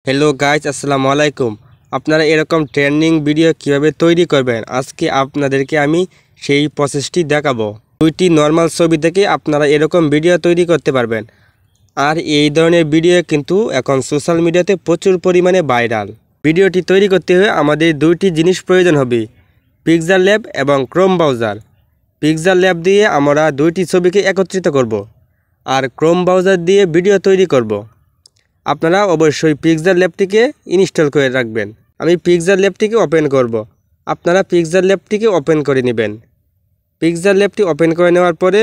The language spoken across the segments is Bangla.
হ্যালো গাইজ, আসসালামু আলাইকুম। আপনারা এরকম ট্রেন্ডিং ভিডিও কিভাবে তৈরি করবেন আজকে আপনাদেরকে আমি সেই প্রসেসটি দেখাবো। দুইটি নর্মাল ছবি থেকে আপনারা এরকম ভিডিও তৈরি করতে পারবেন। আর এই ধরনের ভিডিও কিন্তু এখন সোশ্যাল মিডিয়াতে প্রচুর পরিমাণে ভাইরাল। ভিডিওটি তৈরি করতে হলে আমাদের দুইটি জিনিস প্রয়োজন হবে, পিক্সেল ল্যাব এবং ক্রোম ব্রাউজার। পিক্সেল ল্যাব দিয়ে আমরা দুইটি ছবিকে একত্রিত করব আর ক্রোম ব্রাউজার দিয়ে ভিডিও তৈরি করব। আপনারা অবশ্যই পিক্সেল ল্যাবটিকে ইনস্টল করে রাখবেন। আমি পিক্সেল ল্যাবটিকে ওপেন করব। আপনারা পিক্সেল ল্যাবটিকে ওপেন করে নেবেন। পিক্সেল ল্যাবটি ওপেন করে নেওয়ার পরে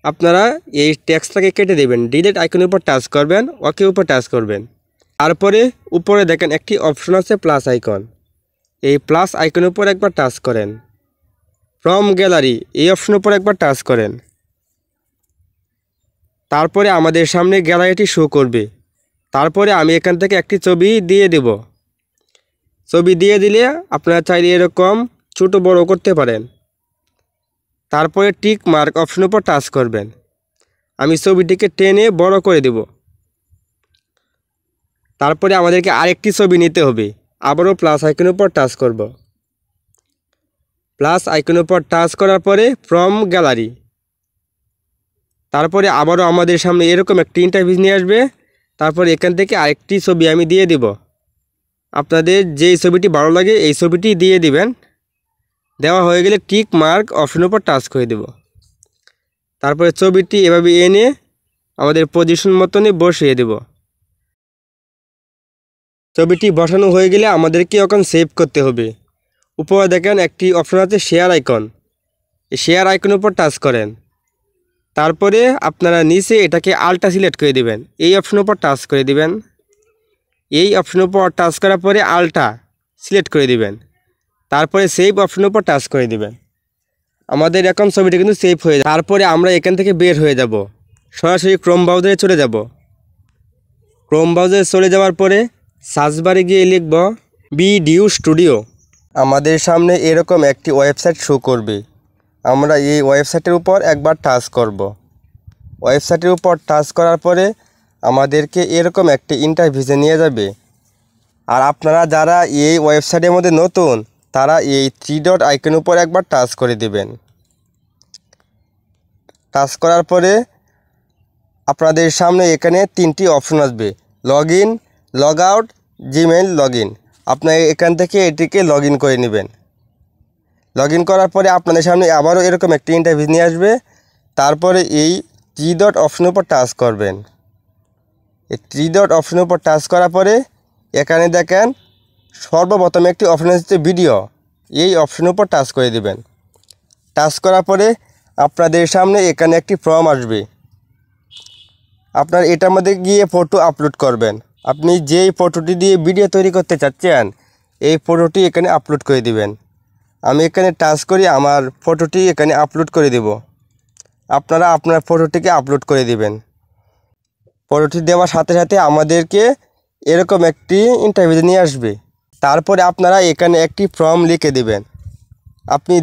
আপনারা এই টেক্সটটাকে কেটে দেবেন। ডিলিট আইকনের উপর টাচ করবেন, ওকে উপর টাচ করবেন। তারপরে উপরে দেখেন একটি অপশন আছে প্লাস আইকন। এই প্লাস আইকনের উপর একবার টাচ করেন। ফ্রম গ্যালারি এই অপশনের উপর একবার টাচ করেন। তারপরে আমাদের সামনে গ্যালারিটি শো করবে। তারপরে আমি এখান থেকে একটি ছবি দিয়ে দেব। ছবি দিয়ে দিলে আপনারা চাইলে এরকম ছোট বড় করতে পারেন। তারপরে টিক মার্ক অপশনের উপর টাচ করবেন। আমি ছবিটিকে টেনে বড় করে দেব। তারপরে আমাদেরকে আরেকটি ছবি নিতে হবে। আবারও প্লাস আইকনের উপর টাচ করব। প্লাস আইকনের উপর টাচ করার পরে ফ্রম গ্যালারি। তারপরে আবারও আমাদের সামনে এরকম একটি ইন্টারভিউ নিয়ে আসবে। তারপরে এখান থেকে আরেকটি ছবি আমি দিয়ে দিব। আপনাদের যেই ছবিটি ভালো লাগে এই ছবিটি দিয়ে দিবেন। দেওয়া হয়ে গেলে টিক মার্ক অপশনের উপর টাচ করে দেব। তারপরে ছবিটি এভাবে এনে আমাদের পজিশন মতনই বসিয়ে দেব। ছবিটি বসানো হয়ে গেলে আমাদেরকে এখন সেভ করতে হবে। উপরে দেখেন একটি অপশন আছে শেয়ার আইকন। এই শেয়ার আইকনের উপর টাচ করেন। তারপরে আপনারা নিচে এটাকে আলটা সিলেক্ট করে দিবেন। এই অপশনের উপর টাচ করে দিবেন। এই অপশনের উপর টাচ করার পরে আলটা সিলেক্ট করে দিবেন। তারপরে সেভ অপশনের উপর টাচ করে দিবেন। আমাদের এখন ছবিটা কিন্তু সেভ হয়ে যাবে। তারপরে আমরা এখান থেকে বের হয়ে যাব, সরাসরি ক্রোম ব্রাউজারে চলে যাব। ক্রোম ব্রাউজারে চলে যাওয়ার পরে সার্চ বারে গিয়ে লিখব ভিডিও স্টুডিও। আমাদের সামনে এরকম একটি ওয়েবসাইট শো করবে। আমরা এই ওয়েবসাইটের উপর একবার টাচ করব। ওয়েবসাইটের উপর টাচ করার পরে আমাদেরকে এরকম একটি ইন্টারভিউতে নিয়ে যাবে। আর আপনারা যারা এই ওয়েবসাইটের মধ্যে নতুন তারা এই 3 ডট আইকনের উপর একবার টাচ করে দিবেন। টাচ করার পরে আপনাদের সামনে এখানে 3টি অপশন আসবে, log in, log out, Gmail log in. আপনারা এখান থেকে এটিকে লগ ইন করে নেবেন। লগ ইন করার পরে আপনাদের সামনে আবারও এরকম একটি ইন্টারভিউ নিয়ে আসবে। তারপরে এই 3 ডট অপশনের উপর টাচ করবেন। এই 3 ডট অপশনের উপর টাচ করার পরে এখানে দেখেন সর্বপ্রথম একটি অপশন হচ্ছে ভিডিও। এই অপশনের উপর টাচ করে দিবেন। টাচ করার পরে আপনাদের সামনে এখানে একটি ফর্ম আসবে। আপনার এটার মধ্যে গিয়ে ফটো আপলোড করবেন। আপনি যেই ফটোটি দিয়ে ভিডিও তৈরি করতে চাচ্ছেন এই ফটোটি এখানে আপলোড করে দিবেন। আমি এখানে টাচ করি, আমার ফটোটি এখানে আপলোড করে দেব। আপনারা আপনার ফটোটিকে আপলোড করে দিবেন। ফটোটি দেওয়ার সাথে সাথে আমাদেরকে এরকম একটি ইন্টারভিউ নিয়ে আসবে। তারপরে আপনারা এখানে একটি ফর্ম লিখে দিবেন। আপনি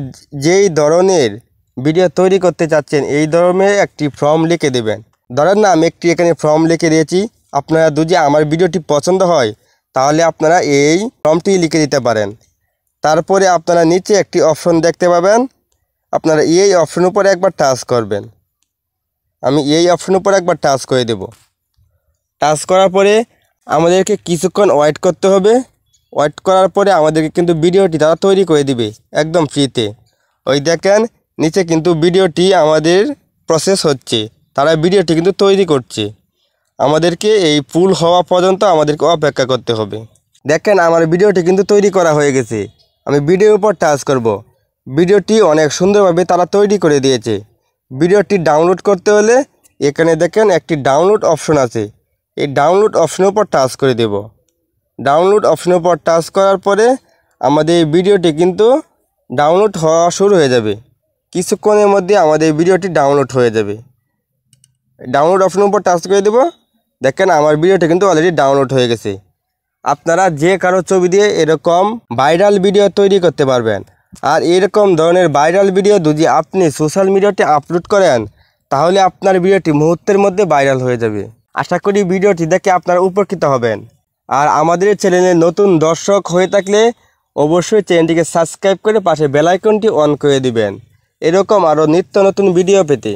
যেই ধরনের ভিডিও তৈরি করতে চাচ্ছেন এই ধরনের একটি ফর্ম লিখে দেবেন। ধরেন না আমি একটি এখানে ফর্ম লিখে দিয়েছি। আপনারা যদি আমার ভিডিওটি পছন্দ হয় তাহলে আপনারা এই ফর্মটি লিখে দিতে পারেন। তারপরে আপনারা নিচে একটি অপশন দেখতে পাবেন। আপনারা এই অপশনের উপরে একবার টাচ করবেন। আমি এই অপশনের উপর একবার টাচ করে দেব। টাচ করার পরে আমাদেরকে কিছুক্ষণ ওয়েট করতে হবে। ওয়েট করার পরে আমাদেরকে কিন্তু ভিডিওটি তারা তৈরি করে দিবে একদম ফ্রিতে। ওই দেখেন নিচে কিন্তু ভিডিওটি আমাদের প্রসেস হচ্ছে। তারা ভিডিওটি কিন্তু তৈরি করছে। আমাদেরকে এই ফুল হওয়া পর্যন্ত আমাদেরকে অপেক্ষা করতে হবে। দেখেন আমার ভিডিওটি কিন্তু তৈরি করা হয়ে গেছে। আমি ভিডিওর উপর টাচ করব। ভিডিওটি অনেক সুন্দরভাবে তারা তৈরি করে দিয়েছে। ভিডিওটি ডাউনলোড করতে হলে এখানে দেখেন একটি ডাউনলোড অপশন আছে। এই ডাউনলোড অপশনের উপর টাচ করে দেব। ডাউনলোড অপশনের উপর টাচ করার পরে আমাদের এই ভিডিওটি কিন্তু ডাউনলোড হওয়া শুরু হয়ে যাবে। কিছুক্ষণের মধ্যে আমাদের ভিডিওটি ডাউনলোড হয়ে যাবে। ডাউনলোড অপশনের উপর টাচ করে দেব। দেখেন আমার ভিডিওটি কিন্তু অলরেডি ডাউনলোড হয়ে গেছে। আপনারা যে কারো ছবি দিয়ে এরকম ভাইরাল ভিডিও তৈরি করতে পারবেন। আর এরকম ধরনের ভাইরাল ভিডিও যদি আপনি সোশ্যাল মিডিয়াতে আপলোড করেন তাহলে আপনার ভিডিওটি মুহূর্তের মধ্যে ভাইরাল হয়ে যাবে। আশা করি ভিডিওটি দেখে আপনারা উপকৃত হবেন। আর আমাদের চ্যানেলে নতুন দর্শক হয়ে থাকলে অবশ্যই চ্যানেলটিকে সাবস্ক্রাইব করে পাশে বেল আইকনটি অন করে দিবেন এরকম আরও নিত্য নতুন ভিডিও পেতে।